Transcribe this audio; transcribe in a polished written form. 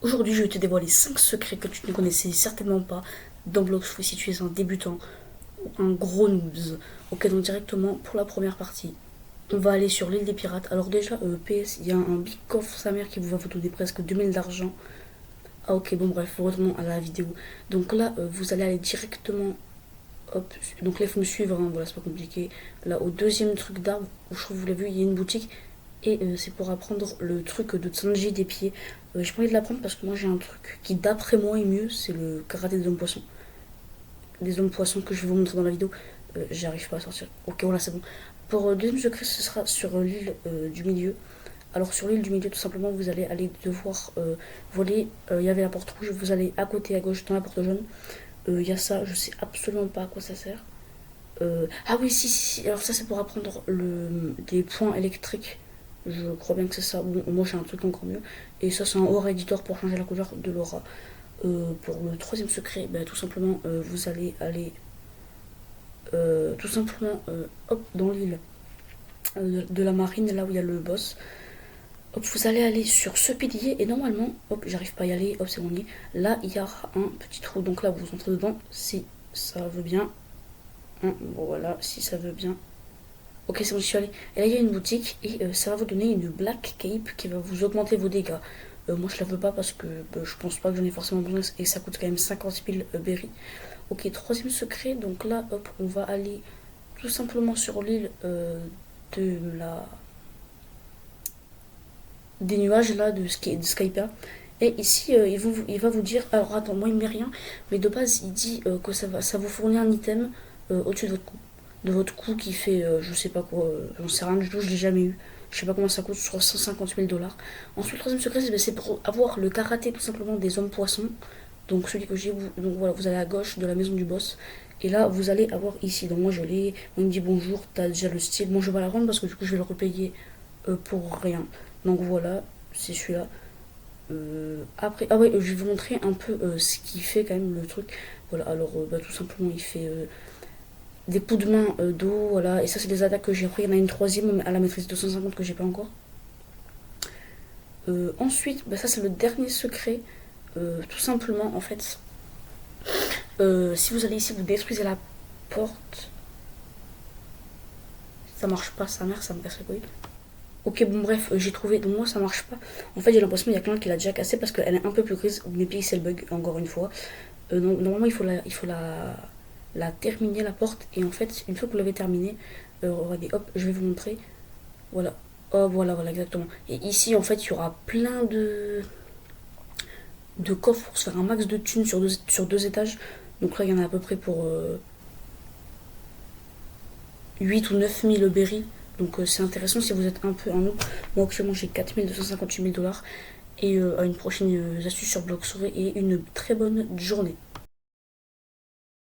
Aujourd'hui, je vais te dévoiler 5 secrets que tu ne connaissais certainement pas dans Bloxfruit si tu es un débutant ou un gros noobs. Ok, donc directement pour la première partie, on va aller sur l'île des pirates. Alors déjà, PS, il y a un big coffre sa mère qui va vous donner presque 2000 d'argent. Ah ok, bon bref, retournons à la vidéo. Donc là, vous allez aller directement, hop, donc là il faut me suivre, hein, voilà, c'est pas compliqué. Là, au deuxième truc d'arbre, où je trouve, vous l'avez vu, il y a une boutique. Et c'est pour apprendre le truc de Tsanji des pieds. J'ai pas envie de l'apprendre parce que moi j'ai un truc qui d'après moi est mieux, c'est le karaté des hommes poissons. Des hommes poissons que je vais vous montrer dans la vidéo. J'arrive pas à sortir. Ok, voilà, c'est bon. Pour le deuxième secret, ce sera sur l'île du milieu. Alors sur l'île du milieu, tout simplement, vous allez aller devoir voler. Il y avait la porte rouge, vous allez à côté, à gauche, dans la porte jaune. Il y a ça, je sais absolument pas à quoi ça sert. Ah oui, si. Alors ça, c'est pour apprendre des points électriques. Je crois bien que c'est ça. Bon, moi, j'ai un truc encore mieux. Et ça, c'est un aura editor pour changer la couleur de l'aura. Pour le troisième secret, bah, tout simplement, vous allez aller tout simplement hop, dans l'île de la marine, là où il y a le boss. Hop, vous allez aller sur ce pilier et normalement, hop, j'arrive pas à y aller, hop, c'est bon, là, il y a un petit trou. Donc là, vous entrez dedans, si ça veut bien. Bon, voilà, si ça veut bien. Ok, c'est bon, je suis allée. Et là, il y a une boutique et ça va vous donner une Black Cape qui va vous augmenter vos dégâts. Moi, je la veux pas parce que je pense pas que j'en ai forcément besoin et ça coûte quand même 50 000 berries. Ok, troisième secret. Donc là, hop, on va aller tout simplement sur l'île de la des nuages là de Skypa. Et ici, il va vous dire. Alors attends, moi il met rien, mais de base il dit que ça vous fournit un item au-dessus de votre cou qui fait je sais pas quoi, j'en sais rien du tout, je l'ai jamais eu. Je sais pas comment ça coûte, je crois 150 000 dollars. Ensuite, le troisième secret, c'est pour avoir le karaté tout simplement des hommes poissons. Donc celui que j'ai, donc voilà, vous allez à gauche de la maison du boss. Et là, vous allez avoir ici. Donc moi je l'ai. Il me dit bonjour, t'as déjà le style. Moi je vais pas la rendre parce que du coup je vais le repayer pour rien. Donc voilà, c'est celui-là. Après, ah ouais, je vais vous montrer un peu ce qui fait quand même le truc. Voilà, alors bah, tout simplement il fait des coups de main d'eau, voilà. Et ça c'est des attaques que j'ai. Après il y en a une troisième à la maîtrise 250 que j'ai pas encore. Ensuite, bah, ça c'est le dernier secret. Tout simplement en fait, si vous allez ici, vous détruisez la porte. Ça marche pas, sa mère, ça me casse les couilles. Ok, bon, bref, j'ai trouvé. Donc, moi, ça marche pas. En fait, j'ai l'impression qu'il y a quelqu'un qui l'a déjà cassé parce qu'elle est un peu plus grise. Mais puis, c'est le bug, encore une fois. Normalement, la terminer, la porte. Et en fait, une fois que vous l'avez terminée, regardez, hop, je vais vous montrer. Voilà. Oh, voilà, exactement. Et ici, en fait, il y aura plein de coffres pour se faire un max de thunes sur deux étages. Donc là, il y en a à peu près pour 8 ou 9 000 berries. Donc c'est intéressant si vous êtes un peu un noob. Moi actuellement j'ai 4 258 000 dollars. Et à une prochaine astuce sur Bloxroy et une très bonne journée.